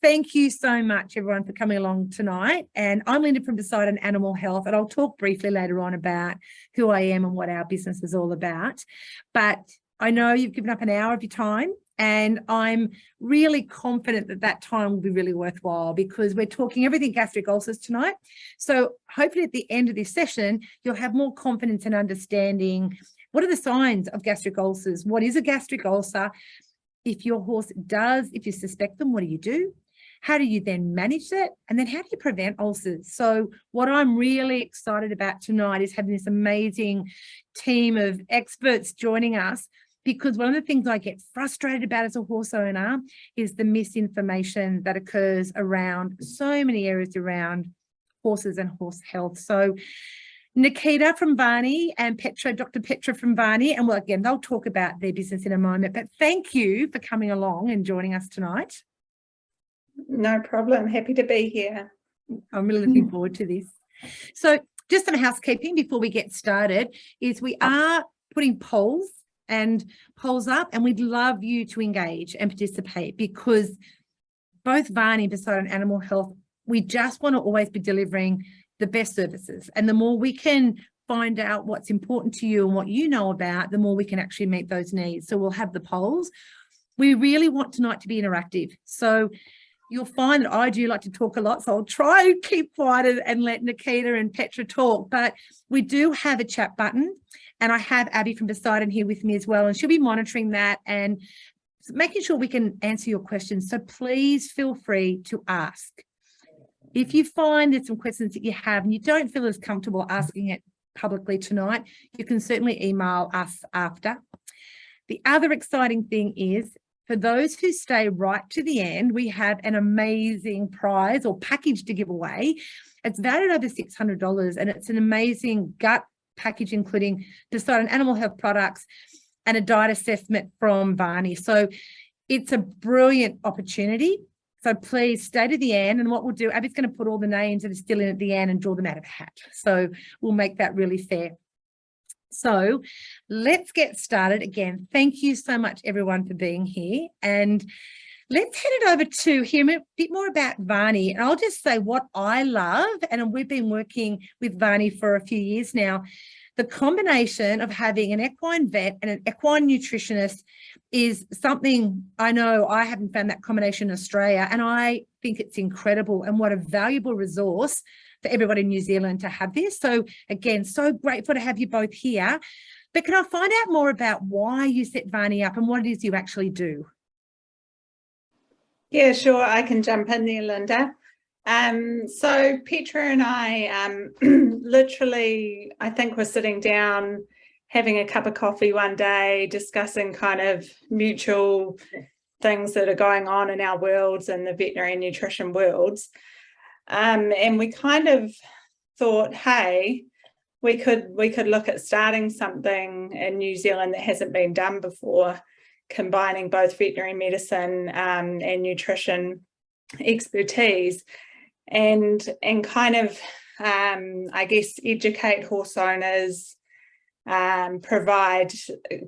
thank you so much, everyone, for coming along tonight. And I'm Linda from Poseidon Animal Health, and I'll talk briefly later on about who I am and what our business is all about. But I know you've given up an hour of your time, and I'm really confident that that time will be really worthwhile, because we're talking everything gastric ulcers tonight. So hopefully at the end of this session, you'll have more confidence in understanding what are the signs of gastric ulcers, what is a gastric ulcer, if your horse does, if you suspect them, what do you do? How do you then manage that? And then how do you prevent ulcers? So what I'm really excited about tonight is having this amazing team of experts joining us, because one of the things I get frustrated about as a horse owner is the misinformation that occurs around so many areas around horses and horse health. So Nikita from Varney and Petra, Dr. Petra from Varney, and well, again, they'll talk about their business in a moment, but thank you for coming along and joining us tonight. No problem. Happy to be here. I'm really looking forward to this. So just some housekeeping before we get started is we are putting polls up, and we'd love you to engage and participate, because both Varney and Poseidon Animal Health, we just want to always be delivering the best services. And the more we can find out what's important to you and what you know about, the more we can actually meet those needs. So we'll have the polls. We really want tonight to be interactive. So you'll find that I do like to talk a lot, so I'll try and keep quiet and let Nikita and Petra talk. But we do have a chat button, and I have Abby from Poseidon here with me as well, and she'll be monitoring that and making sure we can answer your questions. So please feel free to ask. If you find there's some questions that you have and you don't feel as comfortable asking it publicly tonight, you can certainly email us after. The other exciting thing is, for those who stay right to the end, we have an amazing prize or package to give away. It's valued over $600, and it's an amazing gut package, including Poseidon Animal Health products and a diet assessment from Varney. So it's a brilliant opportunity. So please stay to the end, and what we'll do, Abby's going to put all the names that are still in at the end and draw them out of a hat. So we'll make that really fair. So let's get started. Again, thank you so much, everyone, for being here. And let's head it over to hear a bit more about Varney. And I'll just say what I love, and we've been working with Varney for a few years now, the combination of having an equine vet and an equine nutritionist is something I know I haven't found that combination in Australia, and I think it's incredible, and what a valuable resource for everybody in New Zealand to have this. So again, so grateful to have you both here. But can I find out more about why you set Varney up and what it is you actually do? Yeah, sure. I can jump in there, Linda. So Petra and I literally, I think we're sitting down having a cup of coffee one day, discussing kind of mutual things that are going on in our worlds and the veterinary nutrition worlds. And we kind of thought, hey, we could look at starting something in New Zealand that hasn't been done before, combining both veterinary medicine and nutrition expertise, and kind of I guess educate horse owners, provide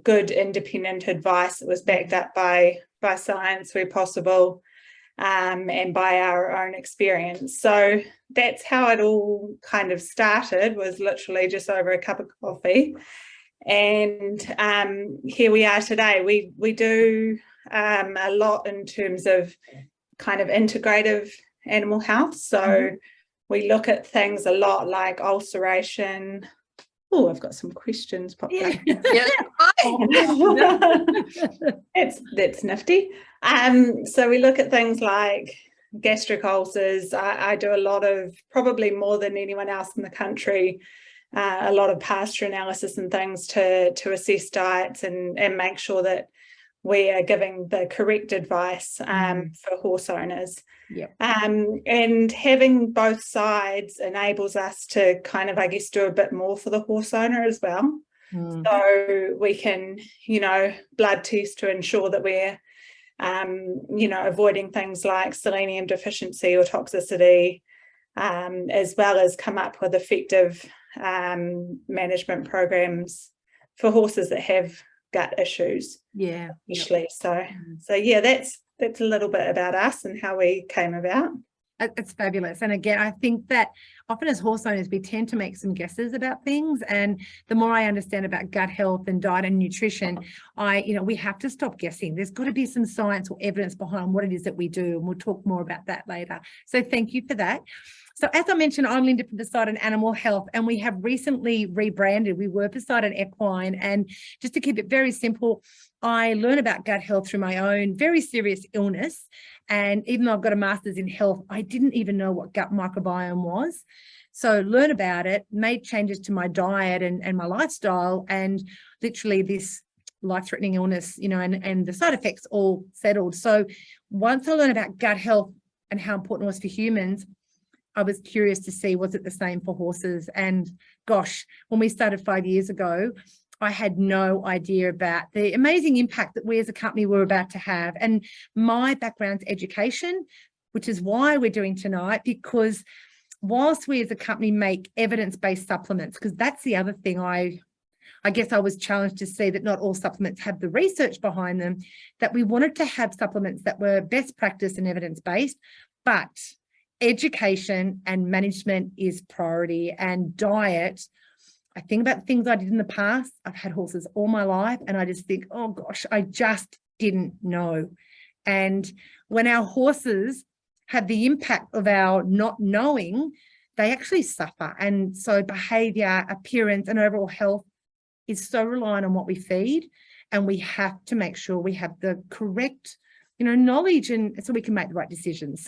good independent advice that was backed up by science where possible, and by our own experience. So that's how it all kind of started, was literally just over a cup of coffee. And here we are today. We do a lot in terms of kind of integrative animal health. So we look at things a lot like ulceration. Oh, I've got some questions popped up. That's nifty. So we look at things like gastric ulcers. I do a lot of, probably more than anyone else in the country, a lot of pasture analysis and things to assess diets and make sure that we are giving the correct advice for horse owners. Yep. And having both sides enables us to kind of, I guess, do a bit more for the horse owner as well. So we can, blood test to ensure that we're, avoiding things like selenium deficiency or toxicity, as well as come up with effective management programs for horses that have gut issues, Yeah. especially. So yeah, that's a little bit about us and how we came about. It's fabulous. And again, I think that often as horse owners, we tend to make some guesses about things. And the more I understand about gut health and diet and nutrition, we have to stop guessing. There's got to be some science or evidence behind what it is that we do. And we'll talk more about that later. So thank you for that. So as I mentioned, I'm Linda from Poseidon Animal Health, and we have recently rebranded. We were Poseidon Equine. And just to keep it very simple, I learned about gut health through my own very serious illness. And even though I've got a master's in health, I didn't even know what gut microbiome was. So learn about it, made changes to my diet and my lifestyle, and literally this life-threatening illness, and the side effects all settled. So once I learned about gut health and how important it was for humans, I was curious to see, was it the same for horses? And gosh, when we started 5 years ago, I had no idea about the amazing impact that we as a company were about to have. And my background's education, which is why we're doing tonight, because whilst we as a company make evidence-based supplements, because that's the other thing I guess I was challenged to see, that not all supplements have the research behind them, that we wanted to have supplements that were best practice and evidence-based, but education and management is priority, and diet. I think about things I did in the past. I've had horses all my life, and I just think, oh gosh, I just didn't know. And when our horses have the impact of our not knowing, they actually suffer. And so behavior, appearance, and overall health is so reliant on what we feed. And we have to make sure we have the correct, knowledge, and so we can make the right decisions.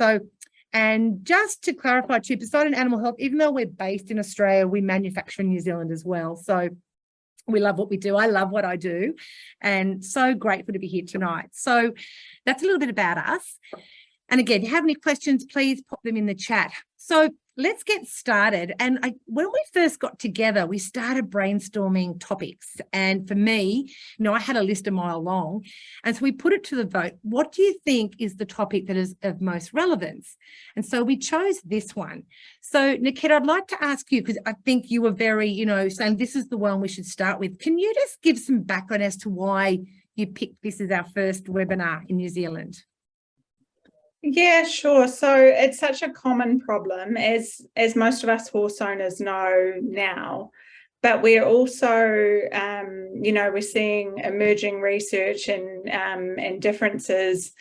And just to clarify too, Poseidon Animal Health, even though we're based in Australia, we manufacture in New Zealand as well. So we love what we do. I love what I do, and so grateful to be here tonight. So that's a little bit about us. And again, if you have any questions, please pop them in the chat. So let's get started. And when we first got together, we started brainstorming topics. And for me, I had a list a mile long. And so we put it to the vote. What do you think is the topic that is of most relevance? And so we chose this one. So Nikita, I'd like to ask you, because I think you were very, saying this is the one we should start with. Can you just give some background as to why you picked this as our first webinar in New Zealand? Yeah, sure. So it's such a common problem, as most of us horse owners know now, but we're also, we're seeing emerging research and differences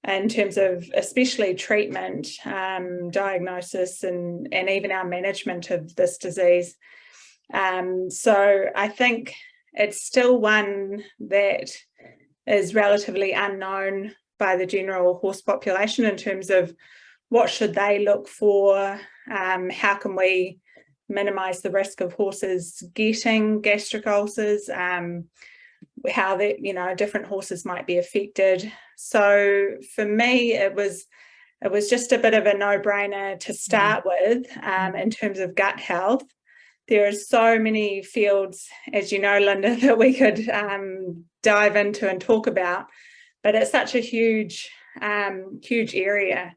in terms of especially treatment, diagnosis, and even our management of this disease. So I think it's still one that is relatively unknown by the general horse population in terms of what should they look for, how can we minimise the risk of horses getting gastric ulcers, how different horses might be affected. So for me, it was just a bit of a no-brainer to start with in terms of gut health. There are so many fields, as you know, Linda, that we could dive into and talk about. But it's such a huge area.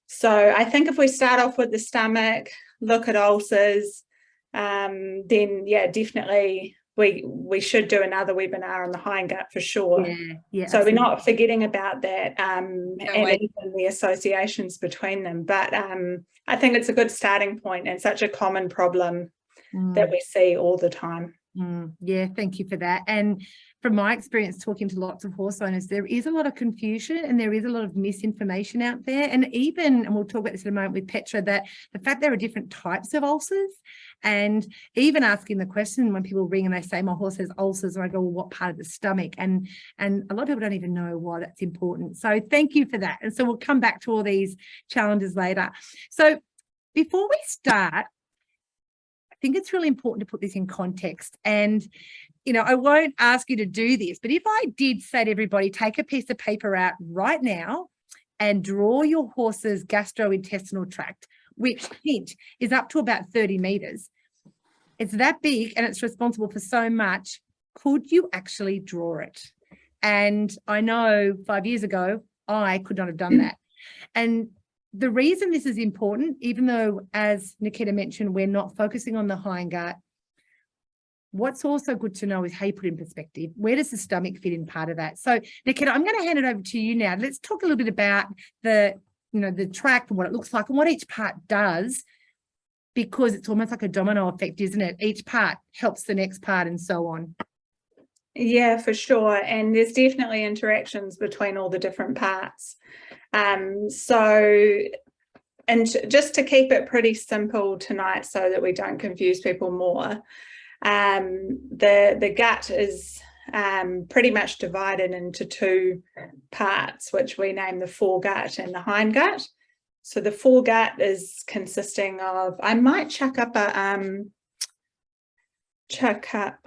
So I think if we start off with the stomach, look at ulcers, then yeah, definitely we should do another webinar on the hindgut for sure. Yeah. So absolutely. We're not forgetting about that and even the associations between them. But I think it's a good starting point and such a common problem that we see all the time. Yeah, thank you for that. And from my experience talking to lots of horse owners, there is a lot of confusion and there is a lot of misinformation out there. And we'll talk about this in a moment with Petra, that the fact there are different types of ulcers, and even asking the question when people ring and they say, my horse has ulcers, and I go, well, what part of the stomach? And a lot of people don't even know why that's important. So thank you for that. And so we'll come back to all these challenges later. So before we start, I think it's really important to put this in context. And, I won't ask you to do this, but if I did say to everybody, take a piece of paper out right now and draw your horse's gastrointestinal tract, which is up to about 30 meters. It's that big and it's responsible for so much. Could you actually draw it? And I know 5 years ago, I could not have done that. And the reason this is important, even though, as Nikita mentioned, we're not focusing on the hindgut, what's also good to know is how you put in perspective. Where does the stomach fit in part of that? So, Nikita, I'm going to hand it over to you now. Let's talk a little bit about the tract and what it looks like and what each part does, because it's almost like a domino effect, isn't it? Each part helps the next part and so on. Yeah, for sure. And there's definitely interactions between all the different parts. And just to keep it pretty simple tonight so that we don't confuse people more, the gut is pretty much divided into two parts, which we name the foregut and the hindgut. So the foregut is consisting of, I might chuck up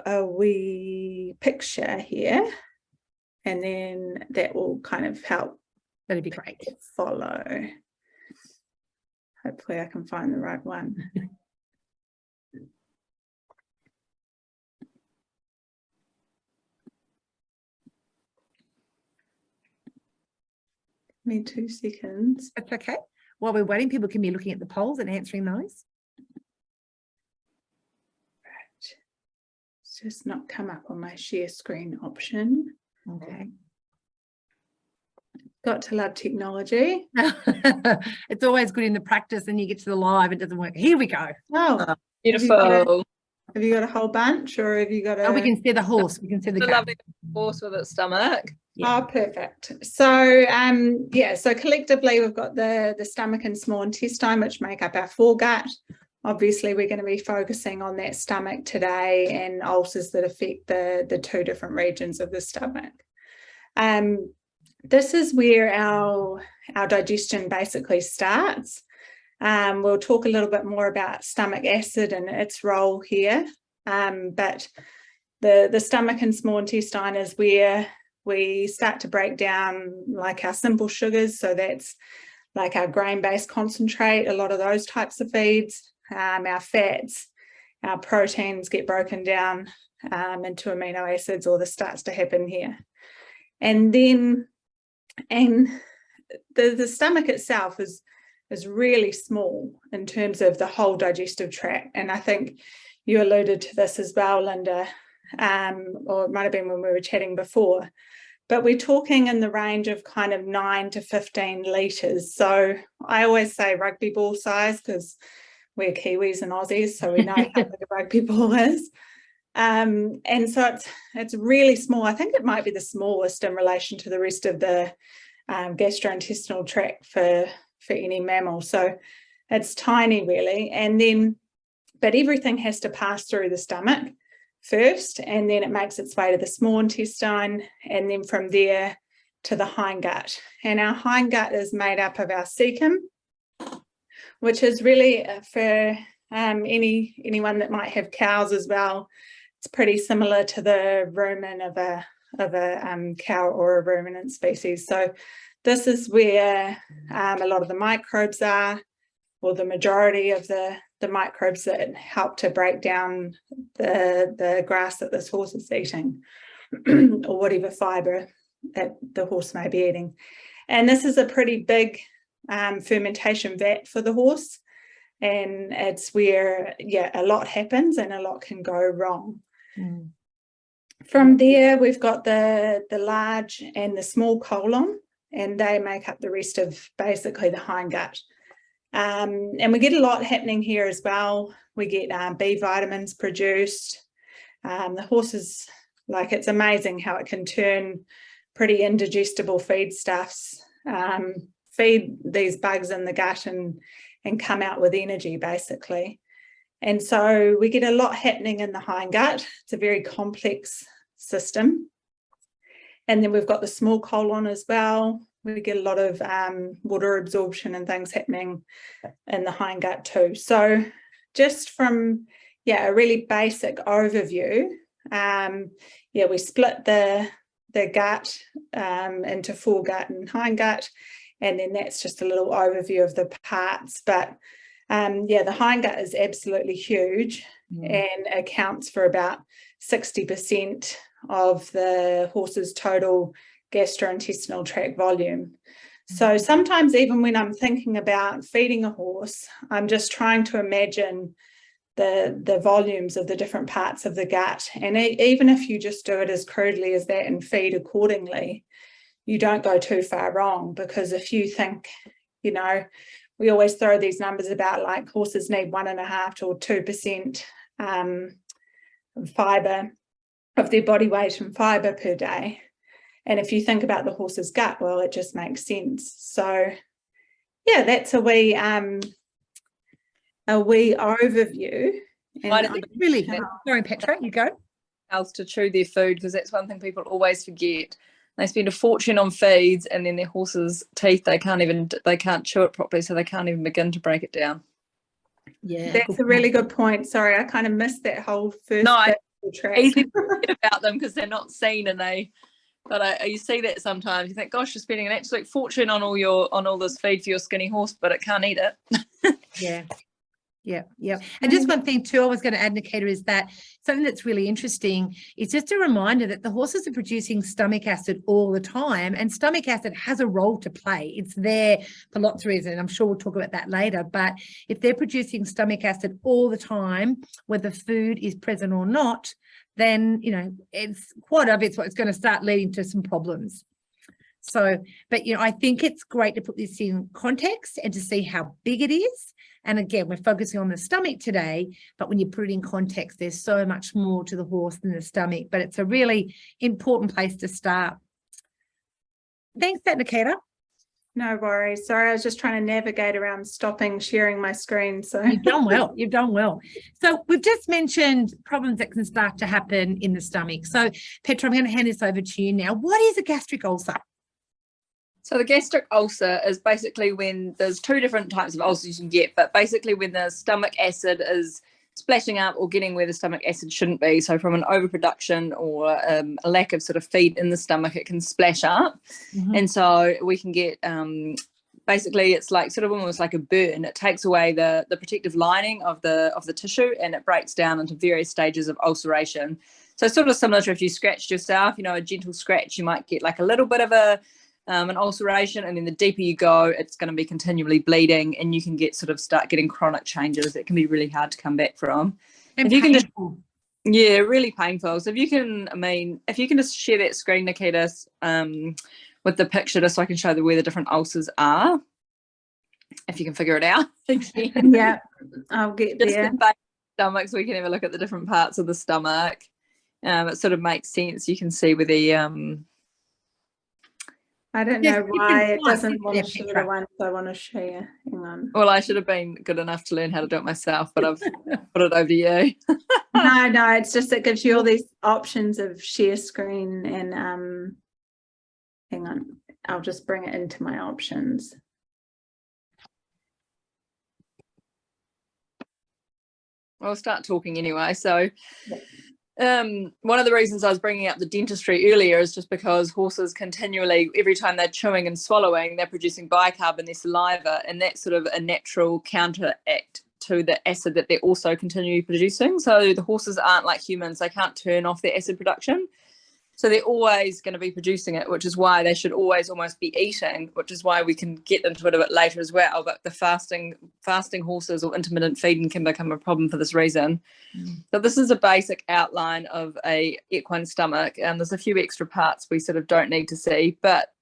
a wee picture here, and then that will kind of help. That'd be great. Follow. Hopefully I can find the right one. Give me 2 seconds. That's okay. While we're waiting, people can be looking at the polls and answering those. Right. It's just not come up on my share screen option. Okay. Got to love technology. It's always good in the practice, and you get to the live, it doesn't work. Here we go. Oh, Beautiful. have you got a whole bunch, or have you got a? Oh, we can see the horse. We can see the The gut. lovely horse with its stomach. Yeah. Oh, perfect. So, so collectively we've got the stomach and small intestine, which make up our foregut. Obviously, we're going to be focusing on that stomach today and ulcers that affect the two different regions of the stomach. This is where our digestion basically starts. We'll talk a little bit more about stomach acid and its role here. But the stomach and small intestine is where we start to break down like our simple sugars. So that's like our grain-based concentrate, a lot of those types of feeds, our fats, our proteins get broken down into amino acids, all this starts to happen here. And then, the stomach itself is really small in terms of the whole digestive tract. And I think you alluded to this as well, Linda, or it might have been when we were chatting before, but we're talking in the range of kind of 9 to 15 litres. So I always say rugby ball size because we're Kiwis and Aussies, so we know how big a rugby ball is. And so it's really small. I think it might be the smallest in relation to the rest of the gastrointestinal tract for any mammal. So it's tiny really. And then, but everything has to pass through the stomach first, and then it makes its way to the small intestine, and then from there to the hindgut. And our hindgut is made up of our cecum, which is really for anyone that might have cows as well. It's pretty similar to the rumen of a cow or a ruminant species. So this is where a lot of the microbes are, or the majority of the microbes that help to break down the grass that this horse is eating, or whatever fibre that the horse may be eating. And this is a pretty big fermentation vat for the horse, and it's where a lot happens and a lot can go wrong. From there we've got the large and the small colon, and they make up the rest of basically the hindgut. And we get a lot happening here as well. We get B vitamins produced. The horses, like, it's amazing how it can turn pretty indigestible feedstuffs, feed these bugs in the gut and come out with energy basically. And so we get a lot happening in the hindgut. It's a very complex system. And then we've got the small colon as well. We get a lot of water absorption and things happening in the hindgut too. So just from a really basic overview, we split the gut into foregut and hindgut, and then that's just a little overview of the parts. But the hindgut is absolutely huge and accounts for about 60% of the horse's total gastrointestinal tract volume. So sometimes even when I'm thinking about feeding a horse, I'm just trying to imagine the volumes of the different parts of the gut. And even if you just do it as crudely as that and feed accordingly, you don't go too far wrong, because if you think, you know, we always throw these numbers about like horses need 1.5 to 2% fibre of their body weight and fibre per day. And if you think about the horse's gut, well, it just makes sense. So yeah, that's a wee overview. And Really, sorry, Petra, you go. Else to chew their food, because that's one thing people always forget. They spend a fortune on feeds, and then their horse's teeth, they can't chew it properly, so they can't even begin to break it down. Yeah, that's a really good point. Sorry, I kind of missed that whole first bit of the track. Easy to forget about them because they're not seen, but you see that sometimes. You think, gosh, you're spending an absolute fortune on all this feed for your skinny horse, but it can't eat it. Yeah. And just one thing too, I was going to add, Nikita, is that something that's really interesting is just a reminder that the horses are producing stomach acid all the time, and stomach acid has a role to play. It's there for lots of reasons, and I'm sure we'll talk about that later. But if they're producing stomach acid all the time, whether food is present or not, then, you know, it's quite obvious what's going to start leading to some problems. So, but, you know, I think it's great to put this in context and to see how big it is. And again, we're focusing on the stomach today, but when you put it in context, there's so much more to the horse than the stomach, but it's a really important place to start. Thanks, Nikita. No worries. Sorry, I was just trying to navigate around stopping sharing my screen. So you've done well. You've done well. So we've just mentioned problems that can start to happen in the stomach. So Petra, I'm going to hand this over to you now. What is a gastric ulcer? So the gastric ulcer is basically when there's two different types of ulcers you can get, but basically when the stomach acid is splashing up or getting where the stomach acid shouldn't be. So from an overproduction or a lack of sort of feed in the stomach, it can splash up. Mm-hmm. And so we can get, basically it's like sort of almost like a burn. It takes away the protective lining of the tissue, and it breaks down into various stages of ulceration. So sort of similar to if you scratched yourself, you know, a gentle scratch, you might get like a little bit of an ulceration, and then the deeper you go, it's going to be continually bleeding, and you can start getting chronic changes. It can be really hard to come back from. And if painful. Really painful. So if you can just share that screen, Nikita, with the picture, just so I can show where the different ulcers are, if you can figure it out. Yeah, I'll get just there. The stomach, so we can have a look at the different parts of the stomach. It sort of makes sense. You can see where the I don't know why it doesn't want to share the ones I want to share. Hang on. Well, I should have been good enough to learn how to do it myself, but I've put it over to you. No, it's just it gives you all these options of share screen and hang on, I'll just bring it into my options. I'll start talking anyway. So one of the reasons I was bringing up the dentistry earlier is just because horses continually, every time they're chewing and swallowing, they're producing bicarb in their saliva, and that's sort of a natural counteract to the acid that they're also continually producing. So the horses aren't like humans. They can't turn off their acid production. So they're always going to be producing it, which is why they should always almost be eating, which is why we can get into it a bit later as well. But the fasting horses or intermittent feeding can become a problem for this reason. So this is a basic outline of a equine stomach. And there's a few extra parts we sort of don't need to see, but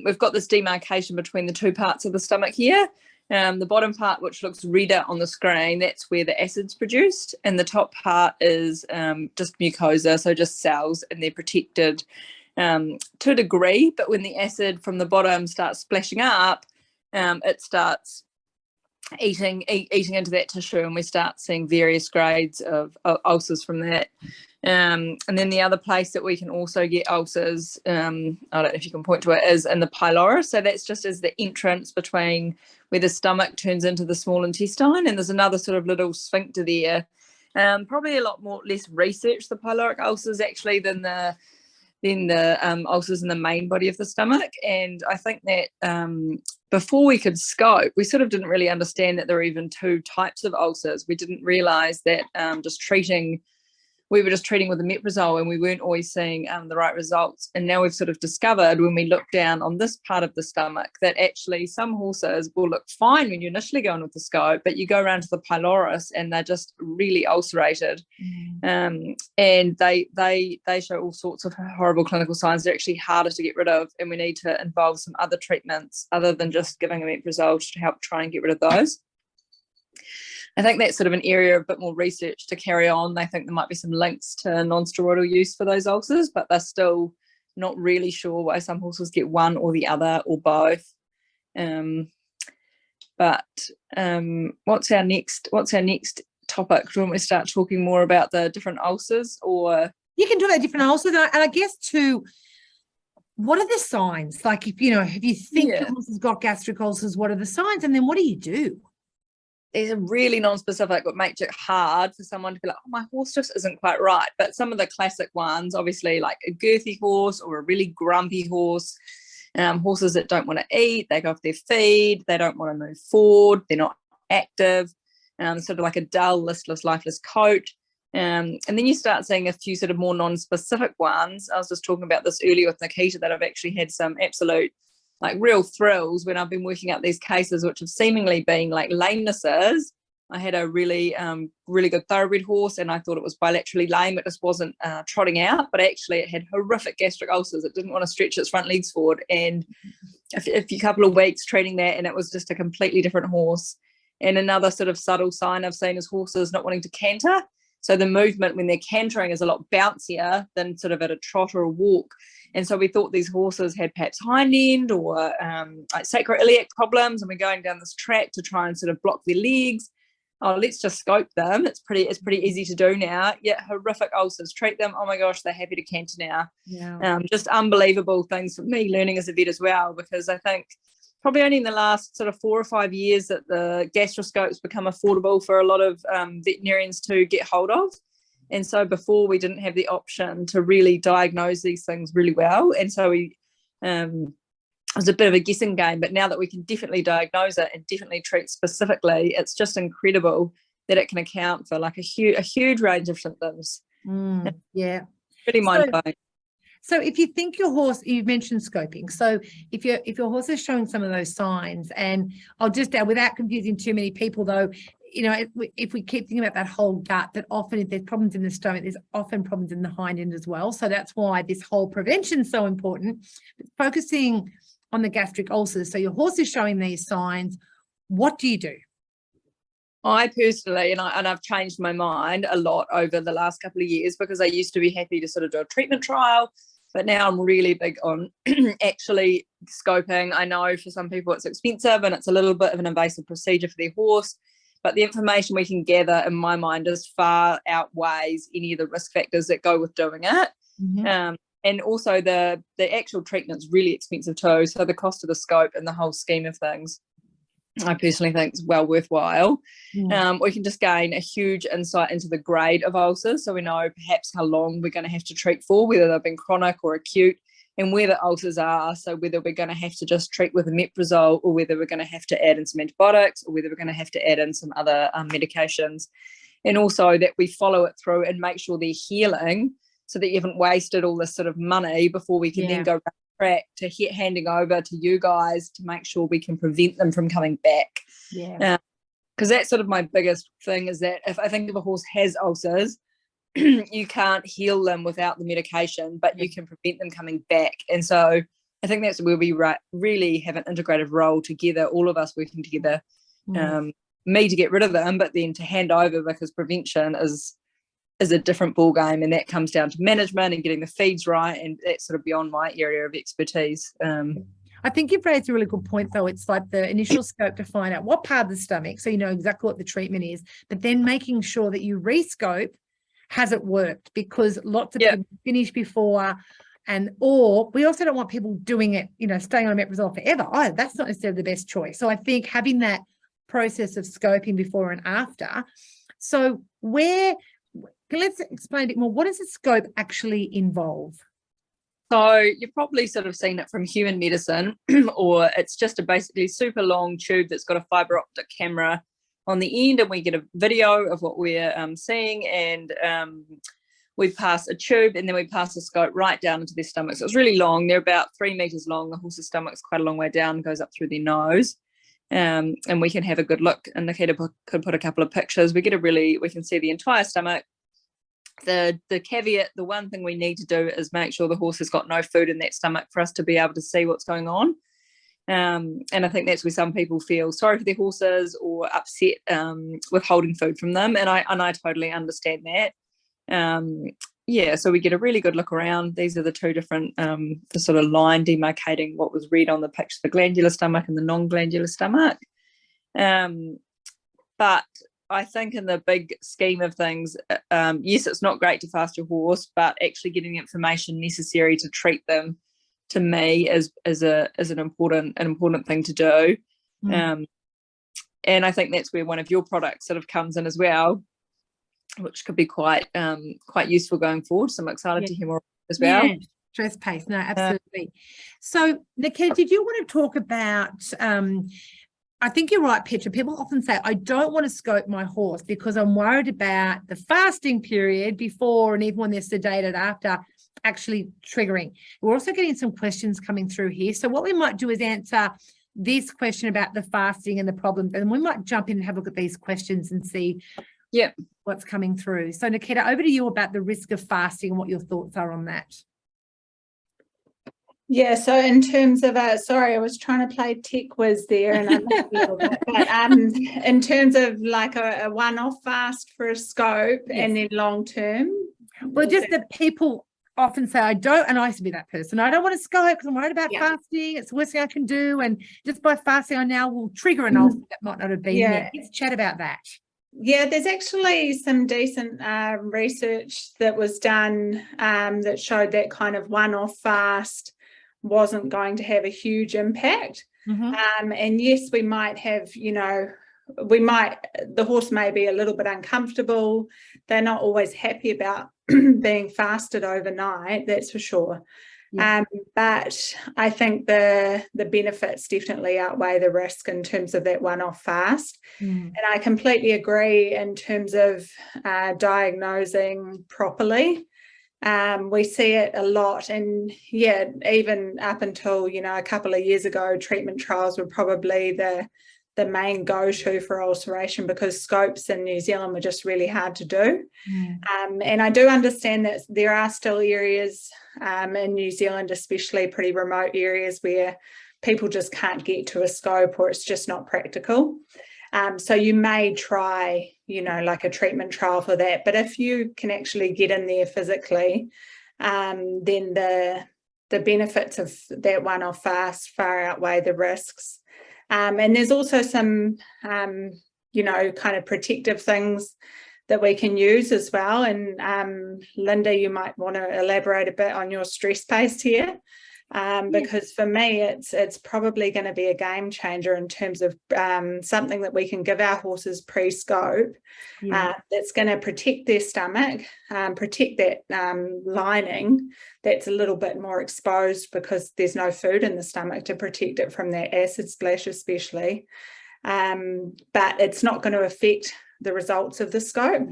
we've got this demarcation between the two parts of the stomach here. The bottom part, which looks redder on the screen, that's where the acid's produced, and the top part is just mucosa, so just cells, and they're protected to a degree, but when the acid from the bottom starts splashing up, it starts eating into that tissue, and we start seeing various grades of ulcers from that. And then the other place that we can also get ulcers, I don't know if you can point to it, is in the pylorus. So that's just as the entrance between where the stomach turns into the small intestine, and there's another sort of little sphincter there. Probably a lot less research, the pyloric ulcers actually, than the ulcers in the main body of the stomach. And I think that before we could scope, we sort of didn't really understand that there were even two types of ulcers. We didn't realise that just treating we were just treating with the metrazole and we weren't always seeing the right results. And now we've sort of discovered when we look down on this part of the stomach that actually some horses will look fine when you initially go in with the scope, but you go around to the pylorus and they're just really ulcerated. And they show all sorts of horrible clinical signs. They're actually harder to get rid of, and we need to involve some other treatments other than just giving a metrazole to help try and get rid of those. I think that's sort of an area of a bit more research to carry on. They think there might be some links to non-steroidal use for those ulcers, but they're still not really sure why some horses get one or the other or both. What's our next topic? Do you want me to start talking more about the different ulcers, or you can do that different ulcers? And I guess too, what are the signs? Like if you think your horse has got gastric ulcers, what are the signs? And then what do you do? These are really non-specific, what makes it hard for someone to be like, oh, my horse just isn't quite right. But some of the classic ones, obviously, like a girthy horse or a really grumpy horse, horses that don't want to eat, they go off their feed, they don't want to move forward, they're not active, sort of like a dull, listless, lifeless coat. And then you start seeing a few sort of more non-specific ones. I was just talking about this earlier with Nikita, that I've actually had some absolute like real thrills when I've been working out these cases which have seemingly been like lamenesses. I had a really good thoroughbred horse and I thought it was bilaterally lame. It just wasn't trotting out, but actually it had horrific gastric ulcers. It didn't want to stretch its front legs forward, and a few couple of weeks treating that, and it was just a completely different horse. And another sort of subtle sign I've seen is horses not wanting to canter. So the movement when they're cantering is a lot bouncier than sort of at a trot or a walk. And so we thought these horses had perhaps hind end or like sacroiliac problems, and we're going down this track to try and sort of block their legs. Oh, let's just scope them. It's pretty easy to do now. Yeah, horrific ulcers. Treat them. Oh my gosh, they're happy to canter now. Yeah. Just unbelievable things for me learning as a vet as well, because I think probably only in the last sort of 4 or 5 years that the gastroscope's become affordable for a lot of veterinarians to get hold of. And so before we didn't have the option to really diagnose these things really well. And so it was a bit of a guessing game, but now that we can definitely diagnose it and definitely treat specifically, it's just incredible that it can account for like a huge range of symptoms. Yeah. Really mind-blowing. So if you think your horse, you've mentioned scoping. So if your horse is showing some of those signs, and I'll just add, without confusing too many people though, if we keep thinking about that whole gut, that often if there's problems in the stomach, there's often problems in the hind end as well. So that's why this whole prevention is so important. Focusing on the gastric ulcers. So your horse is showing these signs. What do you do? I personally, and I've changed my mind a lot over the last couple of years, because I used to be happy to sort of do a treatment trial, but now I'm really big on actually scoping. I know for some people it's expensive and it's a little bit of an invasive procedure for their horse, but the information we can gather, in my mind, is far outweighs any of the risk factors that go with doing it. And also the actual treatment's really expensive too. So the cost of the scope and the whole scheme of things, I personally think is well worthwhile. We can just gain a huge insight into the grade of ulcers, so we know perhaps how long we're going to have to treat for, whether they've been chronic or acute, and where the ulcers are. So whether we're going to have to just treat with a metrazole, or whether we're going to have to add in some antibiotics, or whether we're going to have to add in some other medications. And also that we follow it through and make sure they're healing, so that you haven't wasted all this sort of money before we can then go track to handing over to you guys to make sure we can prevent them from coming back. Because that's sort of my biggest thing, is that if a horse has ulcers, you can't heal them without the medication, but you can prevent them coming back. And so I think that's where we really have an integrated role together, all of us working together, me to get rid of them, but then to hand over, because prevention is a different ball game, and that comes down to management and getting the feeds right, and that's sort of beyond my area of expertise. I think you've raised a really good point though. It's like the initial scope to find out what part of the stomach, so you know exactly what the treatment is, but then making sure that you rescope, has it worked? Because lots of people finish before, or we also don't want people doing it, staying on metrazole forever. That's not necessarily the best choice. So I think having that process of scoping before and after. So let's explain a bit more. What does a scope actually involve? So you've probably sort of seen it from human medicine, or it's just a basically super long tube that's got a fiber optic camera on the end, and we get a video of what we're seeing, and we pass a tube and then we pass a scope right down into their stomach. So it's really long. They're about 3 meters long. The horse's stomach's quite a long way down, goes up through their nose. And we can have a good look, and Nikita could put a couple of pictures. We can see the entire stomach. The caveat, the one thing we need to do is make sure the horse has got no food in that stomach for us to be able to see what's going on. And I think that's where some people feel sorry for their horses or upset with holding food from them, and I totally understand that. So we get a really good look around. These are the two different the sort of line demarcating what was read on the picture, the glandular stomach and the non-glandular stomach. But I think in the big scheme of things, yes, it's not great to fast your horse, but actually getting the information necessary to treat them, to me, is an important thing to do. And I think that's where one of your products sort of comes in as well, which could be quite useful going forward. So I'm excited to hear more as well. Yeah, stress pace. No, absolutely. So Nikita, did you want to talk about I think you're right, Petra. People often say, I don't want to scope my horse because I'm worried about the fasting period before and even when they're sedated after actually triggering. We're also getting some questions coming through here. So what we might do is answer this question about the fasting and the problems, and we might jump in and have a look at these questions and see what's coming through. So Nikita, over to you about the risk of fasting and what your thoughts are on that. Yeah, so in terms of sorry, I was trying to play tech whiz there, and I missed a little bit. But in terms of like a one-off fast for a scope and then long term. Well, just that people often say, I don't, and I used to be that person, I don't want to scope because I'm worried about fasting. It's the worst thing I can do. And just by fasting, I now will trigger an ulcer that might not have been there. Let's chat about that. Yeah, there's actually some decent research that was done that showed that kind of one-off fast wasn't going to have a huge impact. And yes, we might have, the horse may be a little bit uncomfortable. They're not always happy about being fasted overnight, that's for sure. But I think the benefits definitely outweigh the risk in terms of that one-off fast. And I completely agree in terms of diagnosing properly. We see it a lot, and even up until a couple of years ago, treatment trials were probably the main go-to for ulceration because scopes in New Zealand were just really hard to do. And I do understand that there are still areas in New Zealand, especially pretty remote areas, where people just can't get to a scope or it's just not practical. So you may try, like a treatment trial for that. But if you can actually get in there physically, then the benefits of that one-off fast far outweigh the risks. And there's also some, kind of protective things that we can use as well. And Linda, you might want to elaborate a bit on your stress pace here. Because for me, it's probably going to be a game changer in terms of something that we can give our horses pre-scope that's going to protect their stomach, protect that lining that's a little bit more exposed because there's no food in the stomach to protect it from that acid splash especially. But it's not going to affect the results of the scope.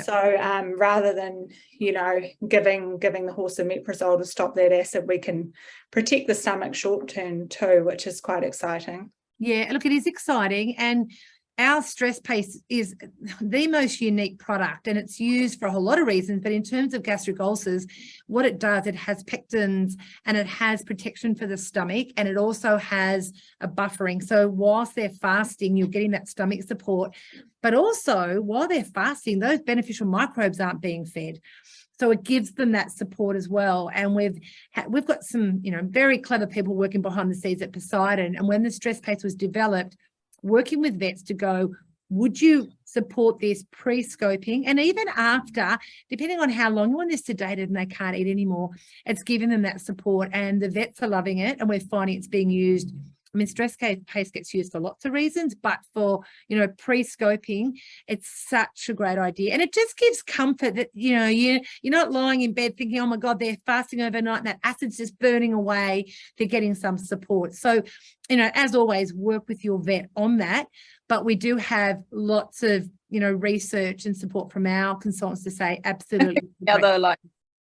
So rather than, giving the horse a metrazole to stop that acid, we can protect the stomach short term too, which is quite exciting. Yeah, look, it is exciting. And our stress pace is the most unique product, and it's used for a whole lot of reasons. But in terms of gastric ulcers, what it does, it has pectins and it has protection for the stomach, and it also has a buffering. So whilst they're fasting, you're getting that stomach support. But also, while they're fasting, those beneficial microbes aren't being fed. So it gives them that support as well. And we've got some, very clever people working behind the scenes at Poseidon. And when the stress pace was developed, working with vets to go, would you support this pre-scoping? And even after, depending on how long, when they're sedated and they can't eat anymore, it's giving them that support. And the vets are loving it. And we're finding it's being used I mean, stress paste gets used for lots of reasons, but for, pre-scoping, it's such a great idea. And it just gives comfort that, you're not lying in bed thinking, oh my God, they're fasting overnight and that acid's just burning away. They're getting some support. So, as always, work with your vet on that. But we do have lots of, research and support from our consultants to say absolutely.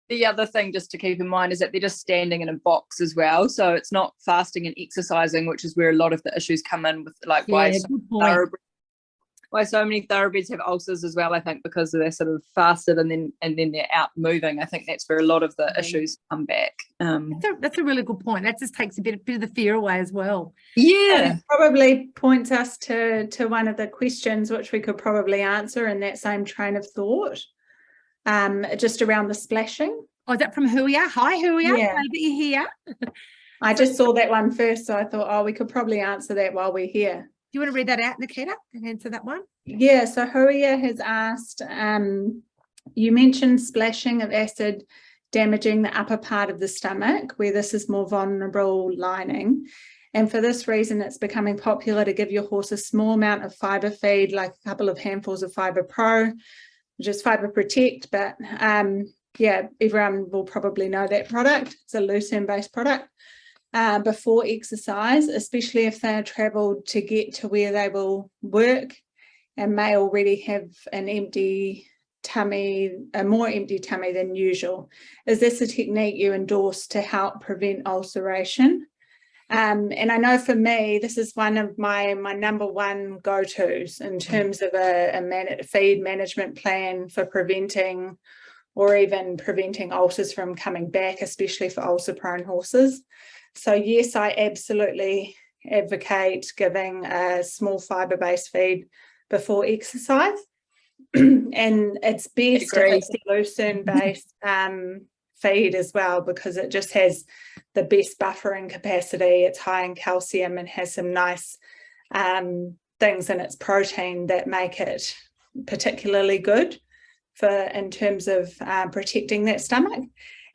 The other thing just to keep in mind is that they're just standing in a box as well. So it's not fasting and exercising, which is where a lot of the issues come in with why so many thoroughbreds have ulcers as well, I think, because they're sort of fasted and then they're out moving. I think that's where a lot of the issues come back. That's a really good point. That just takes a bit of the fear away as well. Yeah. And it probably points us to one of the questions which we could probably answer in that same train of thought. Just around the splashing. Oh, is that from Huia? Hi, Huia. Yeah. Glad that you're here. I just saw that one first, so I thought, we could probably answer that while we're here. Do you want to read that out, Nikita, and answer that one? Yeah, so Huia has asked, you mentioned splashing of acid damaging the upper part of the stomach, where this is more vulnerable lining. And for this reason, it's becoming popular to give your horse a small amount of fibre feed, like a couple of handfuls of Fibre Pro, which is Fibre Protect, but everyone will probably know that product. It's a Lucerne-based product before exercise, especially if they are travelled to get to where they will work and may already have an empty tummy, a more empty tummy than usual. Is this a technique you endorse to help prevent ulceration? And I know for me, this is one of my number one go-tos in terms of a feed management plan for preventing or even preventing ulcers from coming back, especially for ulcer-prone horses. So yes, I absolutely advocate giving a small fibre-based feed before exercise. And it's best if it's a Lucerne-based feed as well, because it just has the best buffering capacity. It's high in calcium and has some nice things in its protein that make it particularly good in terms of protecting that stomach.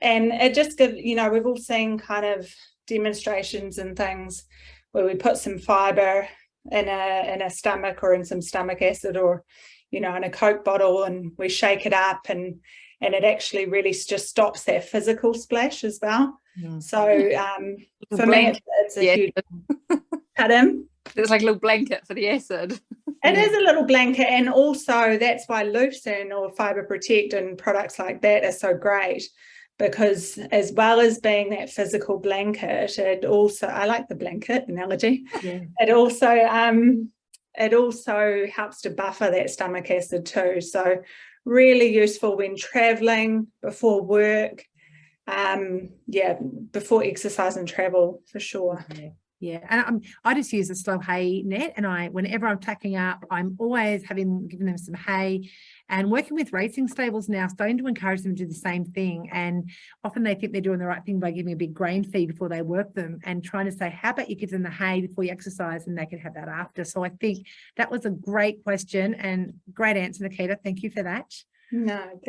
And it just gives, we've all seen kind of demonstrations and things where we put some fibre in a stomach or in some stomach acid or in a Coke bottle, and we shake it up and it actually really just stops that physical splash as well. So for me, it's a huge pardon? It's like a little blanket for the acid. It is a little blanket, and also that's why Lucerne or Fibre Protect and products like that are so great, because as well as being that physical blanket, it also, I like the blanket analogy, it also helps to buffer that stomach acid too. So really useful when traveling, before work, before exercise and travel for sure. Yeah, and I just use a slow hay net, and whenever I'm tacking up, I'm always giving them some hay, and working with racing stables now, starting to encourage them to do the same thing. And often they think they're doing the right thing by giving a big grain feed before they work them, and trying to say, how about you give them the hay before you exercise, and they can have that after. So I think that was a great question and great answer, Nikita. Thank you for that. No,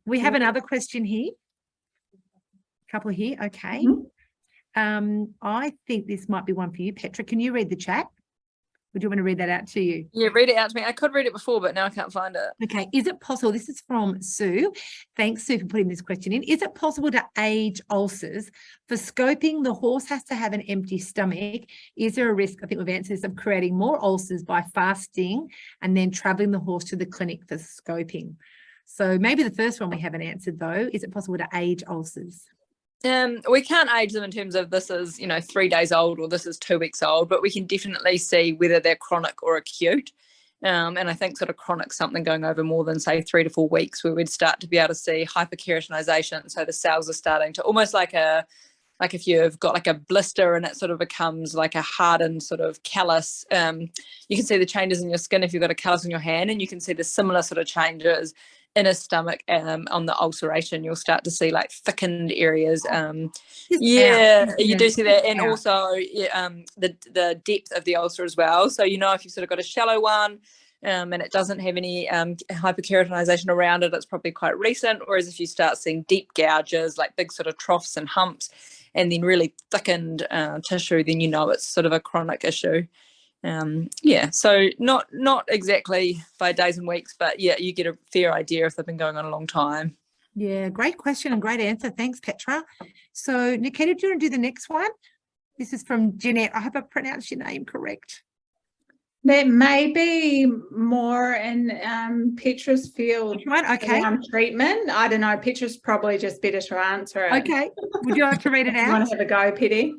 we have another question here. A couple here, okay. I think this might be one for you, Petra. Can you read the chat? Would you want to read that out to you? Yeah, read it out to me. I could read it before, but now I can't find it. Okay. Is it possible? This is from Sue. Thanks, Sue, for putting this question in. Is it possible to age ulcers? For scoping, the horse has to have an empty stomach. Is there a risk, I think we've answered this, of creating more ulcers by fasting and then traveling the horse to the clinic for scoping? So maybe the first one we haven't answered, though. Is it possible to age ulcers? We can't age them in terms of this is 3 days old or this is 2 weeks old, but we can definitely see whether they're chronic or acute. And I think sort of chronic something going over more than, say, 3 to 4 weeks, where we'd start to be able to see hyperkeratinization. So the cells are starting to almost like if you've got like a blister and it sort of becomes like a hardened sort of callus. You can see the changes in your skin if you've got a callus on your hand, and you can see the similar sort of changes in a stomach on the ulceration. You'll start to see like thickened areas. You do see that. And also the depth of the ulcer as well. So if you've sort of got a shallow one and it doesn't have any hyperkeratinization around it, it's probably quite recent. Whereas if you start seeing deep gouges, like big sort of troughs and humps, and then really thickened tissue, then you know it's sort of a chronic issue. Yeah, so not exactly by days and weeks, but yeah, you get a fair idea if they've been going on a long time. Yeah, great question and great answer. Thanks, Petra. So, Nikita, do you want to do the next one? This is from Jeanette. I hope I pronounced your name correct. There may be more in Petra's field Right, okay. around treatment. I don't know. Petra's probably just better to answer it. Okay. Would you like to read it You want out? to have a go, Petty?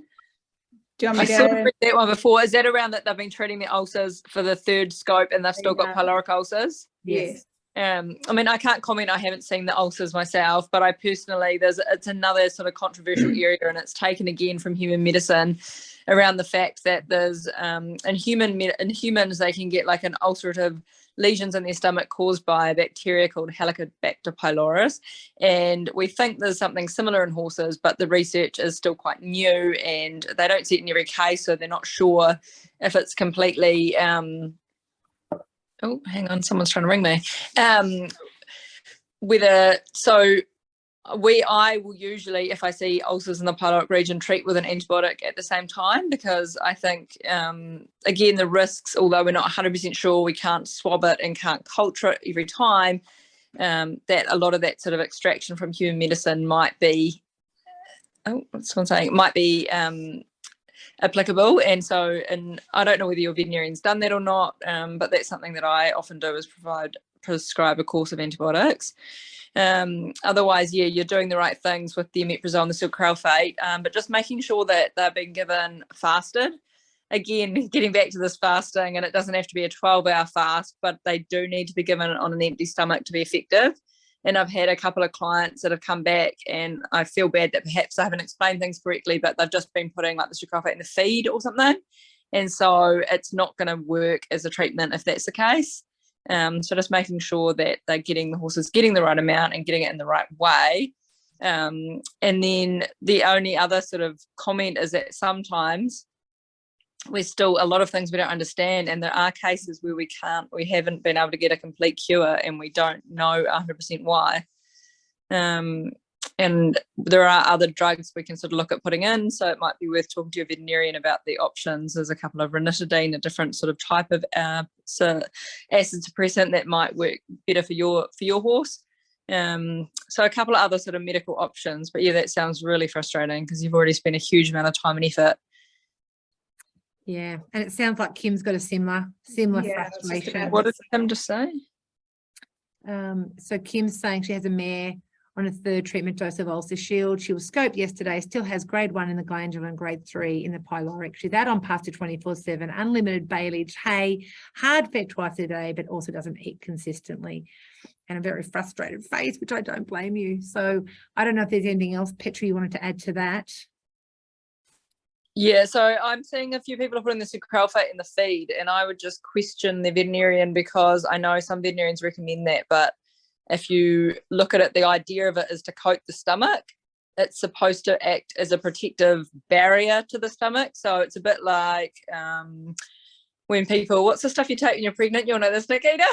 Do you want I me sort of to? read that one before. Is that around that they've been treating the ulcers for the third scope and they've still got Yeah. pyloric ulcers? Yes. I mean, I can't comment. I haven't seen the ulcers myself, but I personally, it's another sort of controversial area, and it's taken again from human medicine around the fact that there's in humans they can get like an ulcerative lesions in their stomach caused by a bacteria called Helicobacter pylorus, and we think there's something similar in horses, but the research is still quite new, and they don't see it in every case, so they're not sure if it's completely. Oh, hang on, someone's trying to ring me. I will usually, if I see ulcers in the pyloric region, treat with an antibiotic at the same time, because I think, again, the risks, although we're not 100% sure, we can't swab it and can't culture it every time, that a lot of that sort of extraction from human medicine might be, applicable. And so, and I don't know whether your veterinarian's done that or not, but that's something that I often do, is prescribe a course of antibiotics. Otherwise, yeah, you're doing the right things with the omeprazole and the sucralfate, but just making sure that they're being given fasted. Again, getting back to this fasting, and it doesn't have to be a 12-hour fast, but they do need to be given on an empty stomach to be effective. And I've had a couple of clients that have come back, and I feel bad that perhaps I haven't explained things correctly, but they've just been putting like the sucralfate in the feed or something. And so it's not going to work as a treatment if that's the case. So just making sure that they're getting, the horses getting the right amount and getting it in the right way. And then the only other sort of comment is that sometimes we're still a lot of things we don't understand, and there are cases where we haven't been able to get a complete cure, and we don't know 100% why. And there are other drugs we can sort of look at putting in, so it might be worth talking to your veterinarian about the options. There's a couple of ranitidine, a different sort of type of acid suppressant that might work better for your horse. So a couple of other sort of medical options, but yeah, that sounds really frustrating because you've already spent a huge amount of time and effort. Yeah, and it sounds like Kim's got a similar frustration. What did Kim just say? So Kim's saying she has a mare on a third treatment dose of Ulcer Shield. She was scoped yesterday, still has grade 1 in the glandular and grade 3 in the pyloric. She's out on pasture 24/7, unlimited baleage, hay, hard fed twice a day, but also doesn't eat consistently. And a very frustrated face, which I don't blame you. So I don't know if there's anything else, Petra, you wanted to add to that? Yeah, so I'm seeing a few people are putting the sucralfate in the feed, and I would just question the veterinarian, because I know some veterinarians recommend that, but if you look at it, the idea of it is to coat the stomach. It's supposed to act as a protective barrier to the stomach. So it's a bit like when people, what's the stuff you take when you're pregnant? You'll know this, Nikita.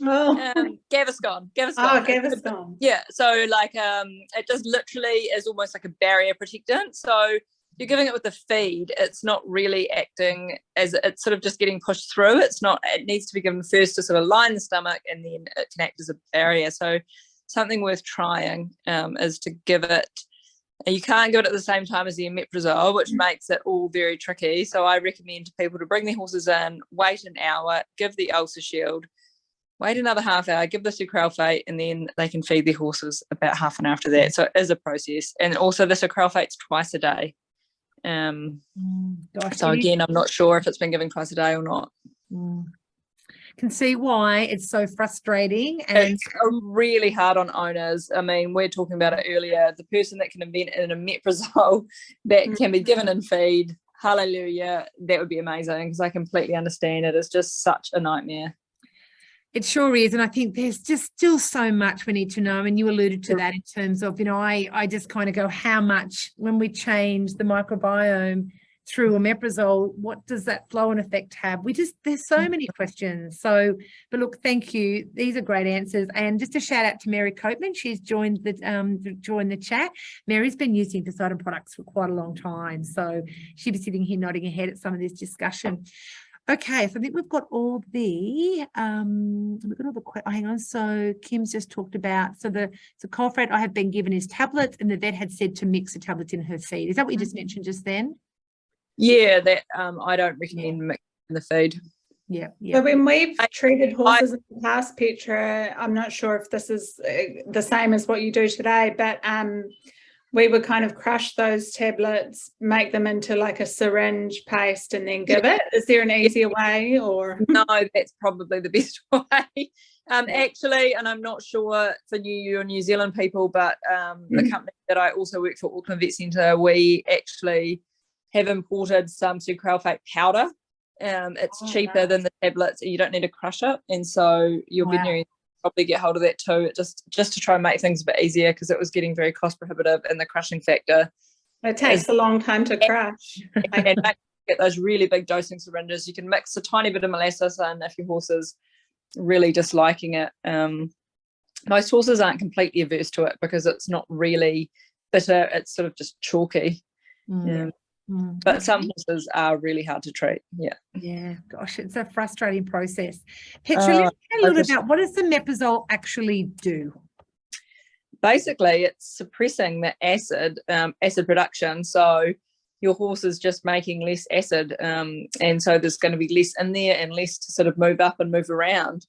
Gaviscon. Oh, Gaviscon. Yeah, so like it just literally is almost like a barrier protectant. So you're giving it with the feed, it's not really acting as, it's sort of just getting pushed through. It's not, it needs to be given first to sort of line the stomach, and then it can act as a barrier. So something worth trying is to give it, you can't give it at the same time as the omeprazole, which makes it all very tricky. So I recommend to people to bring their horses in, wait an hour, give the Ulcer Shield, wait another half hour, give the sucralfate, and then they can feed their horses about half an hour after that. So it is a process. And also the sucralfate's twice a day. So again, I'm not sure if it's been given twice a day or not. Can see why it's so frustrating, and it's really hard on owners. I mean, we're talking about it earlier, the person that can invent an omeprazole that can be given in feed, hallelujah, that would be amazing, because I completely understand it. It's just such a nightmare. It sure is. And I think there's just still so much we need to know. And you alluded to that in terms of, you know, I just kind of go, how much when we change the microbiome, through omeprazole, what does that flow and effect have? There's so many questions. So, but look, thank you. These are great answers. And just a shout out to Mary Copeman. She's joined the chat. Mary's been using Poseidon products for quite a long time. So she'll be sitting here nodding her head at some of this discussion. Okay, so I think we've got all the hang on. So Kim's just talked about so Colfred I have been given his tablets, and the vet had said to mix the tablets in her feed. Is that what you just mentioned just then? Yeah, that I don't recommend mixing the feed. Yeah. So when we've treated horses in the past, Petra, I'm not sure if this is the same as what you do today, but we would kind of crush those tablets, make them into like a syringe paste, and then give it. Is there an easier way, or? No, that's probably the best way. Actually, and I'm not sure for New Zealand people, but the company that I also work for, Auckland Vet Centre, we actually have imported some sucralfate powder. It's cheaper than the tablets, and you don't need to crush it. And so your veterinarian probably get hold of that too, just to try and make things a bit easier, because it was getting very cost prohibitive, and the crushing factor. It takes a long time to crush. And get those really big dosing syringes. You can mix a tiny bit of molasses in if your horse is really disliking it. Most horses aren't completely averse to it because it's not really bitter, it's sort of just chalky. But some horses are really hard to treat. Yeah, gosh, it's a frustrating process. Petra, let's hear a little bit about what does the omeprazole actually do? Basically, it's suppressing the acid production. So your horse is just making less acid, and so there's going to be less in there and less to sort of move up and move around.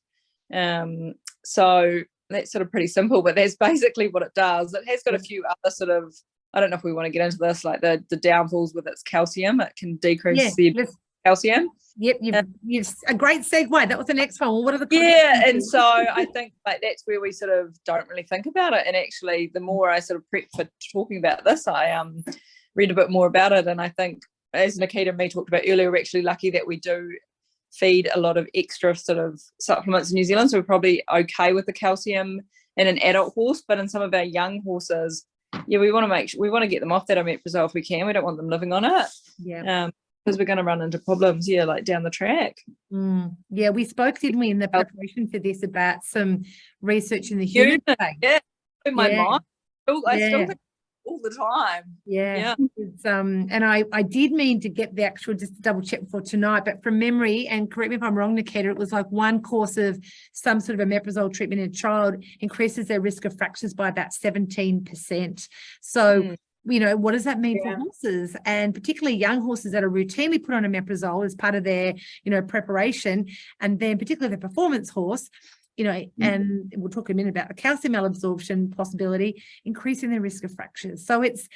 So that's sort of pretty simple, but that's basically what it does. It has got a few other sort of, I don't know if we want to get into this, like the downfalls with its calcium. It can decrease the calcium. Yep, you've a great segue. That was the next one. Well, what are the and so I think like that's where we sort of don't really think about it. And actually, the more I sort of prep for talking about this, I read a bit more about it. And I think, as Nikita and me talked about earlier, we're actually lucky that we do feed a lot of extra sort of supplements in New Zealand. So we're probably okay with the calcium in an adult horse, but in some of our young horses, we want to get them off that omeprazole if we can. We don't want them living on it. Because we're going to run into problems, like down the track. Yeah, we spoke, didn't we, in the preparation for this about some research in the human space. Yeah, in my mind. I still think all the time. It's, and I did mean to get the actual, just to double check before tonight, but from memory, and correct me if I'm wrong, Nikita, it was like one course of some sort of omeprazole treatment in a child increases their risk of fractures by about 17%. So what does that mean for horses, and particularly young horses that are routinely put on omeprazole as part of their, preparation, and then particularly the performance horse, and we'll talk in a minute about the calcium malabsorption possibility, increasing the risk of fractures. So it's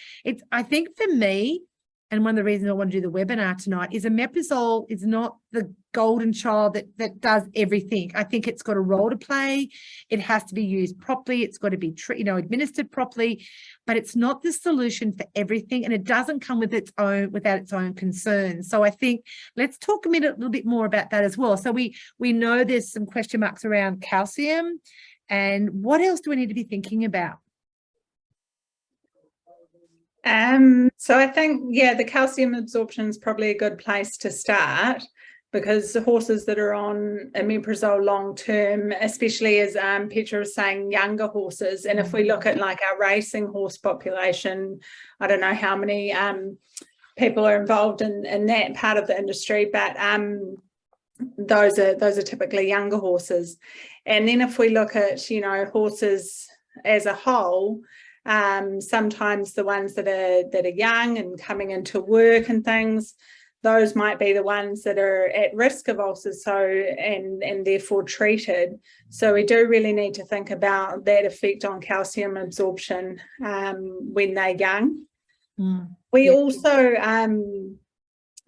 I think for me, and one of the reasons I want to do the webinar tonight is omeprazole is not the golden child that does everything. I think it's got a role to play. It has to be used properly. It's got to be administered properly, but it's not the solution for everything, and it doesn't come without its own concerns. So I think let's talk a little bit more about that as well. So we know there's some question marks around calcium, and what else do we need to be thinking about? So I think, the calcium absorption is probably a good place to start, because the horses that are on omeprazole long term, especially as Petra was saying, younger horses, and if we look at like our racing horse population, I don't know how many people are involved in that part of the industry, but those are typically younger horses. And then if we look at horses as a whole, sometimes the ones that are young and coming into work and things, those might be the ones that are at risk of ulcers, and therefore treated. So we do really need to think about that effect on calcium absorption when they're young. We also,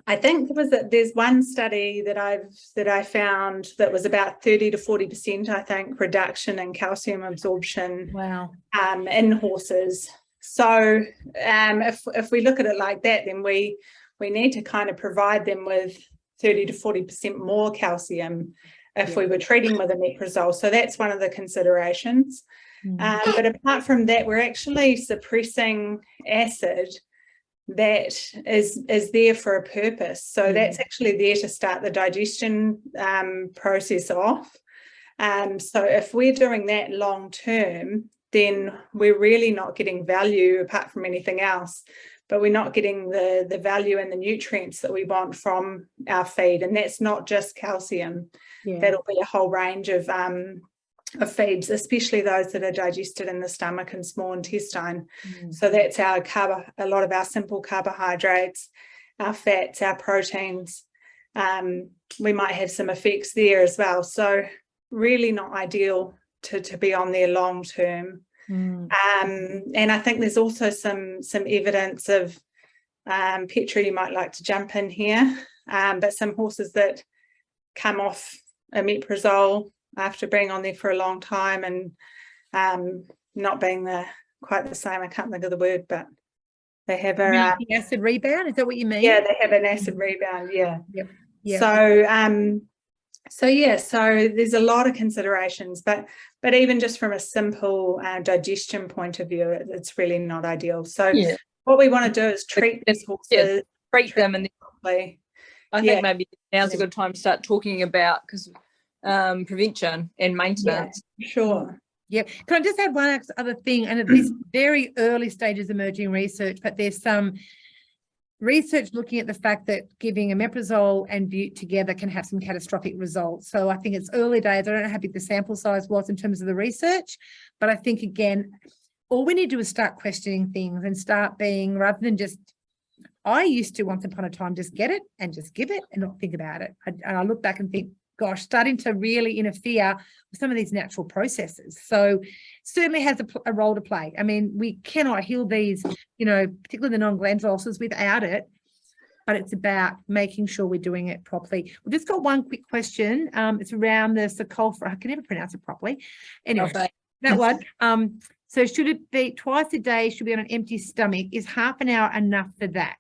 I think there's one study that I found that was about 30 to 40%, I think, reduction in calcium absorption. Wow. In horses. So if we look at it like that, then we need to kind of provide them with 30 to 40% more calcium if we were treating with omeprazole. So that's one of the considerations. But apart from that, we're actually suppressing acid that is there for a purpose. So Yeah. that's actually there to start the digestion process off. So if we're doing that long term, then we're really not getting value apart from anything else, but we're not getting the value and the nutrients that we want from our feed. And that's not just calcium. Yeah. That'll be a whole range of feeds, especially those that are digested in the stomach and small intestine. So that's our a lot of our simple carbohydrates, our fats, our proteins. We might have some effects there as well. So really not ideal to be on there long term. And I think there's also some evidence of, Petra, you might like to jump in here, but some horses that come off omeprazole after being on there for a long time and not being quite the same. I can't think of the word, but they have a acid rebound. Is that what you mean? yeah, they have an acid rebound. Yeah. Yep. So there's a lot of considerations, but even just from a simple digestion point of view, it's really not ideal. So what we want to do is treat these horses, treat them, and properly. I think maybe now's a good time to start talking about prevention and maintenance. Yeah, sure. Yeah. Can I just add one other thing? And at this very early stages emerging research, but there's some research looking at the fact that giving omeprazole and bute together can have some catastrophic results. So I think it's early days. I don't know how big the sample size was in terms of the research, but I think, again, all we need to do is start questioning things and start being, rather than just, I used to once upon a time just get it and just give it and not think about it. And I look back and think, gosh, starting to really interfere with some of these natural processes. So certainly has a role to play. I mean, we cannot heal these, particularly the non-glandular ulcers without it, but it's about making sure we're doing it properly. We've just got one quick question. It's around the sulfur. I can never pronounce it properly. Anyway, that one. So should it be twice a day, should be on an empty stomach? Is half an hour enough for that?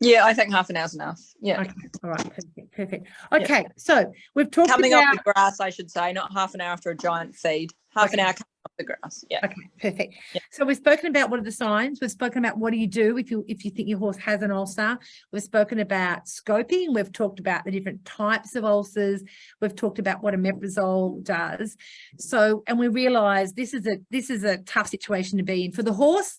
Yeah, I think half an hour's enough. Yeah. Okay. All right. Perfect. Okay. So we've talked coming about off the grass, I should say, not half an hour after a giant feed. Half an hour coming off the grass. Yeah. Okay. Perfect. Yeah. So we've spoken about what are the signs. We've spoken about what do you do if you think your horse has an ulcer. We've spoken about scoping. We've talked about the different types of ulcers. We've talked about what omeprazole does. So, and we realise this is a tough situation to be in for the horse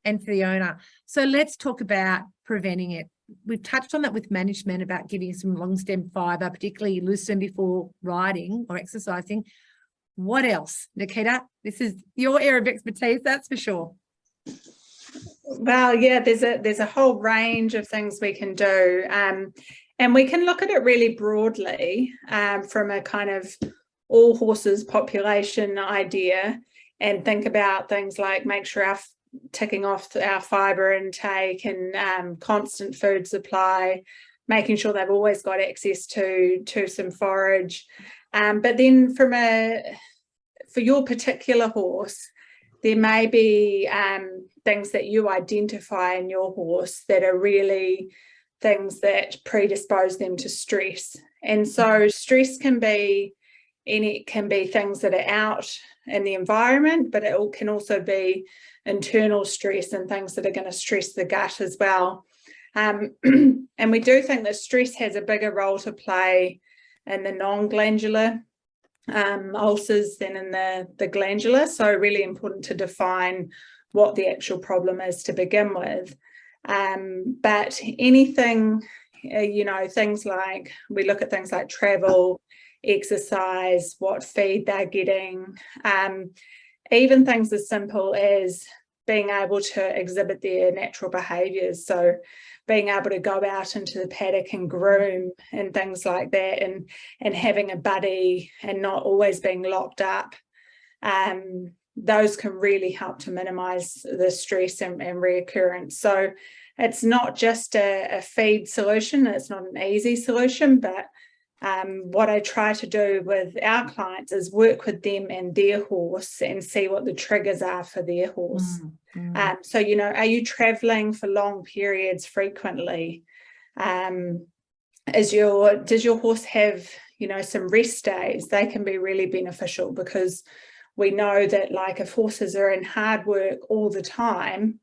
and for the owner. So let's talk about preventing it. We've touched on that with management about giving some long stem fibre, particularly lucerne before riding or exercising. What else, Nikita? This is your area of expertise, that's for sure. Well, yeah, there's a whole range of things we can do, and we can look at it really broadly from a kind of all horses population idea, and think about things like make sure ticking off our fibre intake and constant food supply, making sure they've always got access to some forage. But then for your particular horse, there may be things that you identify in your horse that are really things that predispose them to stress. And so stress can be things that are out in the environment, but it can also be internal stress and things that are going to stress the gut as well. And we do think that stress has a bigger role to play in the non-glandular ulcers than in the glandular. So really important to define what the actual problem is to begin with. But anything, things like, we look at things like travel, exercise, what feed they're getting, even things as simple as being able to exhibit their natural behaviours. So being able to go out into the paddock and groom and things like that, and having a buddy and not always being locked up. Those can really help to minimise the stress and reoccurrence. So it's not just a feed solution, it's not an easy solution, but what I try to do with our clients is work with them and their horse and see what the triggers are for their horse. So, are you traveling for long periods frequently? Does your horse have, some rest days? They can be really beneficial, because we know that, like, if horses are in hard work all the time,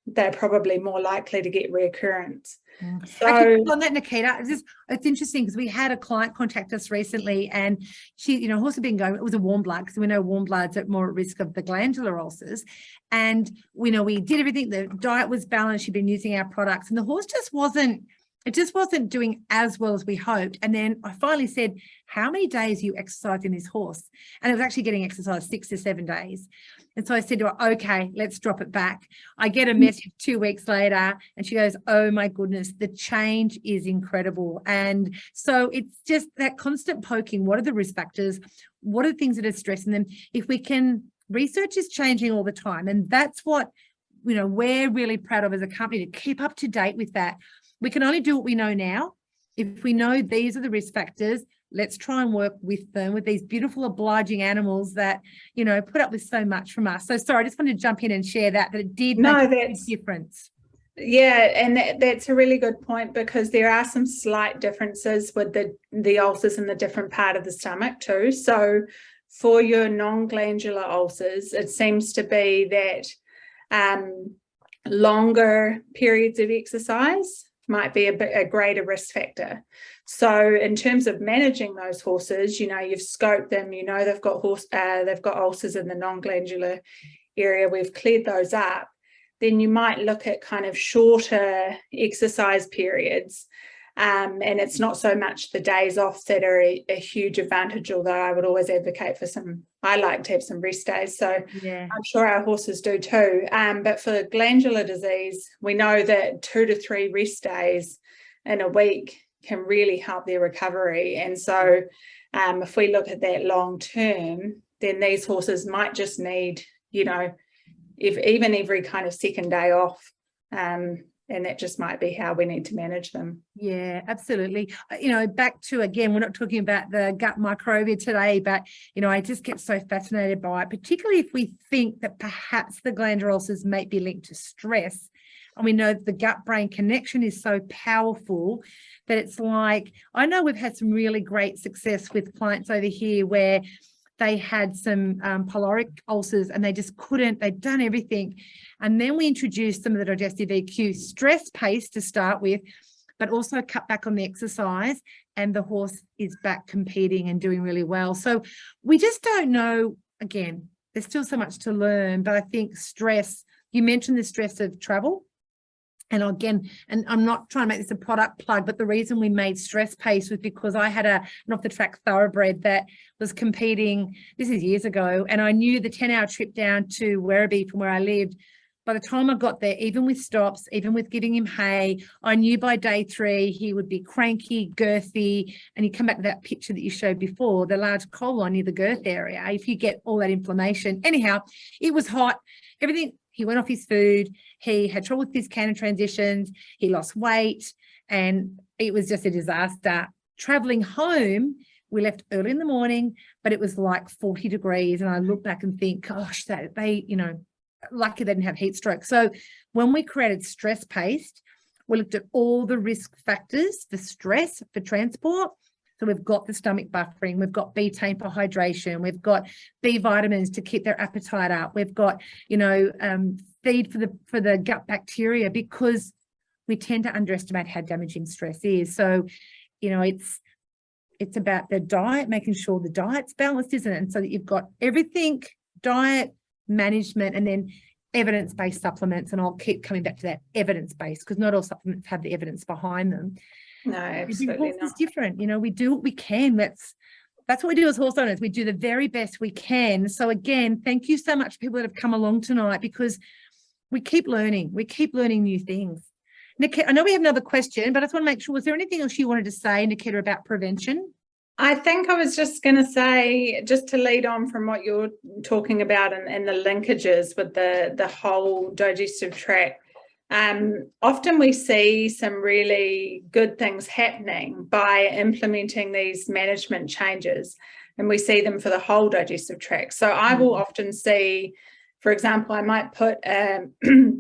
they're probably more likely to get reoccurrence. So Actually, on that, Nikita, it's interesting because we had a client contact us recently, and she, horse had been going, it was a warm blood, because we know warm bloods are more at risk of the glandular ulcers. And we did everything, the diet was balanced, she'd been using our products, and the horse just wasn't doing as well as we hoped. And then I finally said, how many days are you exercising this horse? And it was actually getting exercise 6 to 7 days. And so I said to her, okay, let's drop it back. I get a message 2 weeks later, and she goes, oh my goodness, the change is incredible. And so it's just that constant poking. What are the risk factors? What are the things that are stressing them? If we can, research is changing all the time. And that's what, we're really proud of as a company, to keep up to date with that. We can only do what we know now. If we know these are the risk factors, let's try and work with them, with these beautiful, obliging animals that, put up with so much from us. So sorry, I just wanted to jump in and share that it did make a big difference. Yeah, and that's a really good point, because there are some slight differences with the ulcers in the different part of the stomach too. So for your non-glandular ulcers, it seems to be that longer periods of exercise might be a greater risk factor. So in terms of managing those horses, you've scoped them, they've got ulcers in the non-glandular area, we've cleared those up, then you might look at kind of shorter exercise periods. And it's not so much the days off that are a huge advantage, although I would always advocate for I like to have some rest days. So yeah. I'm sure our horses do too. But for glandular disease, we know that 2 to 3 rest days in a week can really help their recovery. And so if we look at that long term, then these horses might just need, even every kind of second day off. And that just might be how we need to manage them. Yeah, absolutely. Back to, again, we're not talking about the gut microbia today, but, I just get so fascinated by it, particularly if we think that perhaps the glandular ulcers may be linked to stress. And we know the gut-brain connection is so powerful that it's like, I know we've had some really great success with clients over here where they had some pyloric ulcers and they just couldn't, they'd done everything. And then we introduced some of the digestive EQ stress pace to start with, but also cut back on the exercise, and the horse is back competing and doing really well. So we just don't know, again, there's still so much to learn, but I think stress, you mentioned the stress of travel. And again, and I'm not trying to make this a product plug, but the reason we made Stress Pace was because I had an off-the-track thoroughbred that was competing, this is years ago, and I knew the 10-hour trip down to Werribee from where I lived, by the time I got there, even with stops, even with giving him hay, I knew by day 3 he would be cranky, girthy, and you come back to that picture that you showed before, the large colon near the girth area, if you get all that inflammation. Anyhow, it was hot, everything. He went off his food. He had trouble with his canine transitions. He lost weight, and it was just a disaster. Traveling home, we left early in the morning, but it was like 40 degrees. And I look back and think, gosh, that they, lucky they didn't have heat stroke. So when we created Stress Pace, we looked at all the risk factors for stress, for transport. So we've got the stomach buffering, we've got betaine for hydration, we've got B vitamins to keep their appetite up, we've got, feed for the gut bacteria, because we tend to underestimate how damaging stress is. So, it's about the diet, making sure the diet's balanced, isn't it? And so that you've got everything, diet, management, and then evidence-based supplements. And I'll keep coming back to that evidence-based, because not all supplements have the evidence behind them. No, absolutely not. It's different. We do what we can. That's what we do as horse owners. We do the very best we can. So again, thank you so much for people that have come along tonight, because we keep learning. We keep learning new things. Nikita, I know we have another question, but I just want to make sure, was there anything else you wanted to say, Nikita, about prevention? I think I was just going to say, just to lead on from what you're talking about and the linkages with the whole digestive tract. Often we see some really good things happening by implementing these management changes, and we see them for the whole digestive tract. So I will often see, for example, I might put a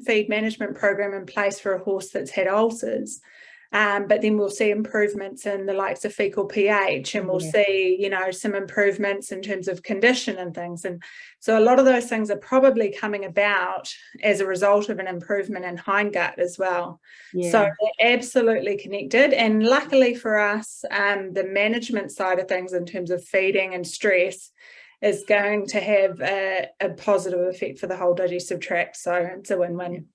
feed management program in place for a horse that's had ulcers. But then we'll see improvements in the likes of fecal pH, and we'll see, you know, some improvements in terms of condition and things. And so a lot of those things are probably coming about as a result of an improvement in hindgut as well. So they're absolutely connected. And luckily for us, the management side of things in terms of feeding and stress is going to have a positive effect for the whole digestive tract. So it's a win-win.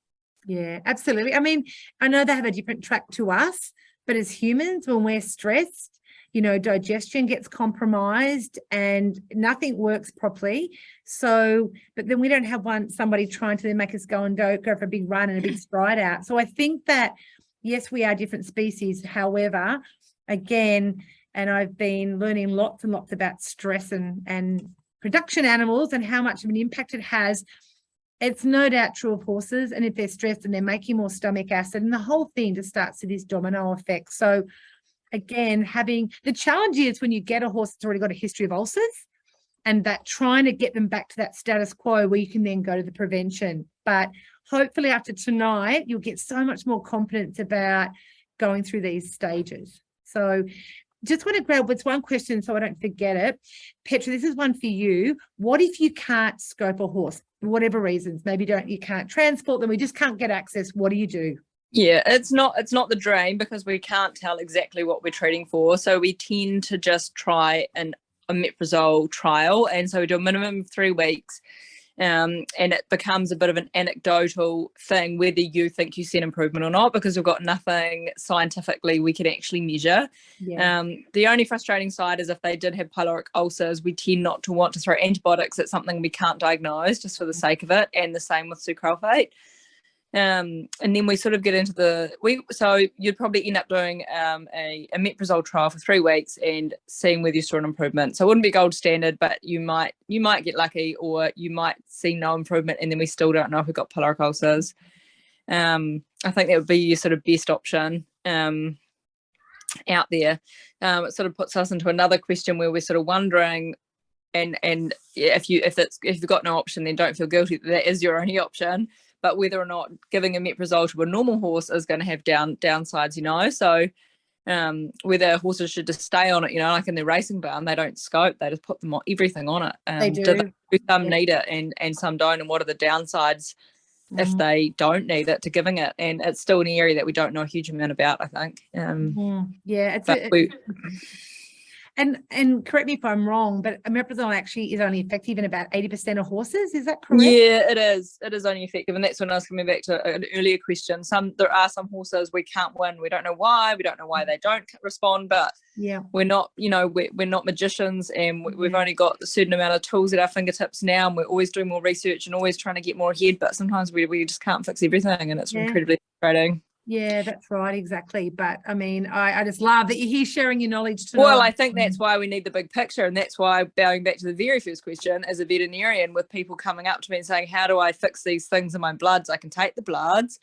Yeah, absolutely. I mean, I know they have a different track to us, but as humans, when we're stressed, you know, digestion gets compromised and nothing works properly. So, but then we don't have somebody trying to make us go for a big run and a big stride out. So I think that, yes, we are different species. However, again, and I've been learning lots and lots about stress and production animals and how much of an impact it has. It's no doubt true of horses, and if they're stressed and they're making more stomach acid, and the whole thing just starts to this domino effect. So again, having the challenge is when you get a horse that's already got a history of ulcers, and that trying to get them back to that status quo where you can then go to the prevention. But hopefully after tonight, you'll get so much more confidence about going through these stages. So just want to grab what's one question so I don't forget it. Petra, this is one for you. What if you can't scope a horse for whatever reasons? Maybe you can't transport them, we just can't get access. What do? Yeah, it's not the dream because we can't tell exactly what we're treating for. So we tend to just try a omeprazole trial, and so we do a minimum of 3 weeks. And it becomes a bit of an anecdotal thing whether you think you see an improvement or not, because we've got nothing scientifically we can actually measure. The only frustrating side is if they did have pyloric ulcers, we tend not to want to throw antibiotics at something we can't diagnose just for the sake of it, and the same with sucralfate. And then we sort of get into so you'd probably end up doing a omeprazole trial for 3 weeks and seeing whether you saw an improvement. So it wouldn't be gold standard, but you might get lucky, or you might see no improvement and then we still don't know if we've got pyloric ulcers. I think that would be your sort of best option out there. It sort of puts us into another question where we're sort of wondering, and if you've got no option, then don't feel guilty that is your only option. But whether or not giving omeprazole to a normal horse is going to have downsides, you know. So whether horses should just stay on it, you know, like in the racing barn, they don't scope, they just put everything on it. They do. Some need it and some don't, and what are the downsides if they don't need it to giving it? And it's still an area that we don't know a huge amount about, I think. Yeah, And correct me if I'm wrong, but omeprazole actually is only effective in about 80% of horses. Is that correct? Yeah, it is. It is only effective. And that's when I was coming back to an earlier question. There are some horses we can't win. We don't know why. We don't know why they don't respond. But we're not, you know, we're not magicians, and we've only got a certain amount of tools at our fingertips now, and we're always doing more research and always trying to get more ahead. But sometimes we just can't fix everything, and it's incredibly frustrating. Yeah, that's right, exactly. But I mean, I just love that you're here sharing your knowledge tonight. Well, I think that's why we need the big picture, and that's why, bowing back to the very first question, as a veterinarian, with people coming up to me and saying, how do I fix these things in my bloods? I can take the bloods.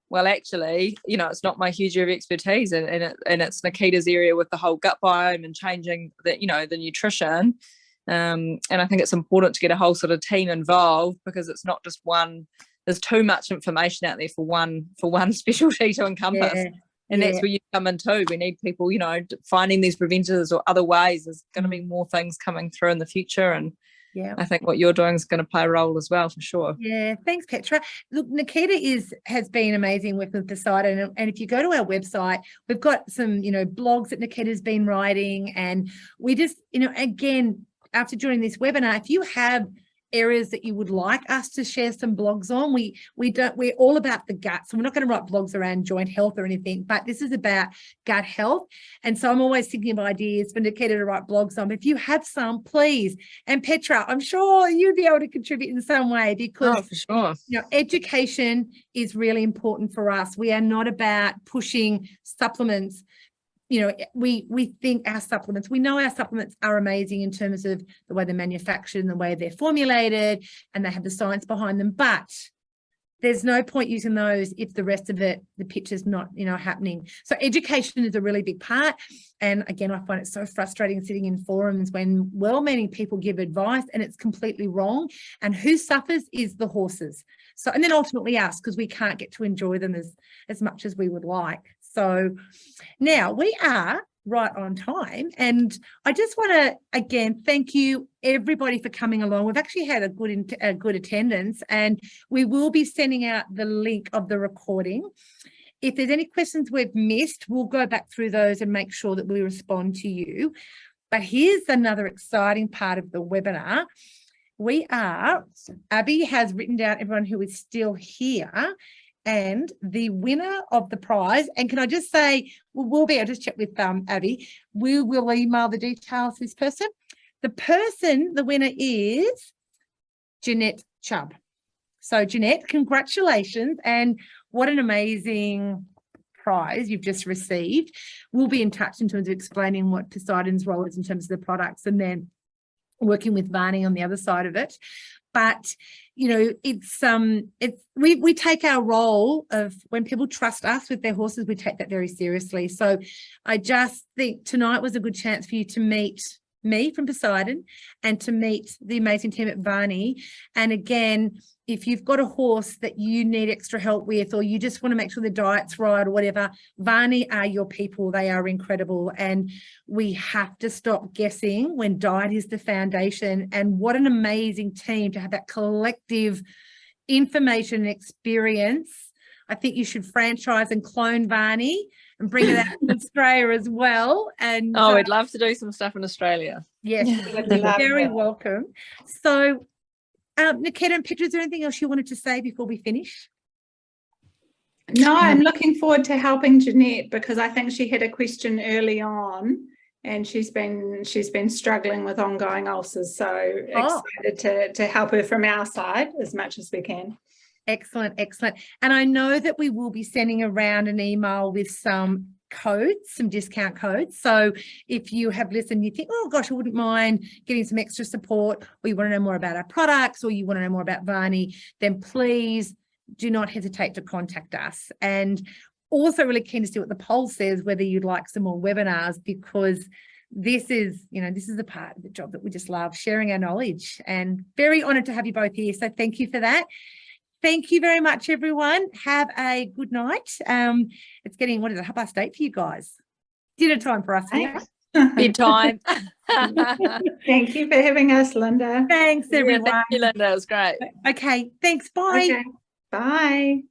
Well, actually, you know, it's not my huge area of expertise, and it's Nikita's area with the whole gut biome and changing the, you know, the nutrition. And I think it's important to get a whole sort of team involved, because it's not just one. There's too much information out there for one specialty to encompass. And that's where you come in too. We need people, you know, finding these preventers or other ways. There's going to be more things coming through in the future, and I think what you're doing is going to play a role as well, for sure. Yeah, thanks, Petra. Look, Nikita has been amazing working with Poseidon, and if you go to our website, we've got some, you know, blogs that Nikita's been writing, and we just, you know, again, after joining this webinar, if you have areas that you would like us to share some blogs on, we're all about the gut, so we're not going to write blogs around joint health or anything, but this is about gut health. And so I'm always thinking of ideas for Nikita to write blogs on. But if you have some, please, and Petra, I'm sure you'd be able to contribute in some way, because for sure, you know, education is really important for us. We are not about pushing supplements. You know, we think our supplements, we know our supplements are amazing in terms of the way they're manufactured and the way they're formulated, and they have the science behind them, but there's no point using those if the rest of it, the picture's not, you know, happening. So education is a really big part. And again, I find it so frustrating sitting in forums when well-meaning people give advice and it's completely wrong. And who suffers is the horses. So, and then ultimately us, because we can't get to enjoy them as much as we would like. So now we are right on time, and I just want to again thank you everybody for coming along. We've actually had a good attendance, and we will be sending out the link of the recording. If there's any questions we've missed, we'll go back through those and make sure that we respond to you. But here's another exciting part of the webinar. Abby has written down everyone who is still here, and the winner of the prize, and can I just say, we'll be able to check with Abby, we will email the details to this person. The winner is Jeanette Chubb. So Jeanette, congratulations, and what an amazing prize you've just received. We'll be in touch in terms of explaining what Poseidon's role is in terms of the products, and then working with Varney on the other side of it. But you know, we take our role of when people trust us with their horses, we take that very seriously. So I just think tonight was a good chance for you to meet me from Poseidon and to meet the amazing team at Varney. And again, if you've got a horse that you need extra help with, or you just want to make sure the diet's right or whatever, Varney are your people. They are incredible. And we have to stop guessing when diet is the foundation. And what an amazing team to have that collective information and experience. I think you should franchise and clone Varney and bring it out to Australia as well. And we'd love to do some stuff in Australia. Yes, you're very welcome. So Nikita and Petra, is there anything else you wanted to say before we finish? No, I'm looking forward to helping Jeanette, because I think she had a question early on and she's been struggling with ongoing ulcers. So excited to help her from our side as much as we can. Excellent, excellent. And I know that we will be sending around an email with some codes, some discount codes. So if you have listened, you think, oh gosh, I wouldn't mind getting some extra support, or you want to know more about our products, or you want to know more about Varney, then please do not hesitate to contact us. And also really keen to see what the poll says, whether you'd like some more webinars, because this is the part of the job that we just love, sharing our knowledge, and very honoured to have you both here. So thank you for that. Thank you very much, everyone. Have a good night. It's getting, 8:30 for you guys? Dinner time for us here. Bedtime. Thank you for having us, Linda. Thanks, everyone. Thank you, Linda. It was great. Okay, thanks. Bye. Okay. Bye.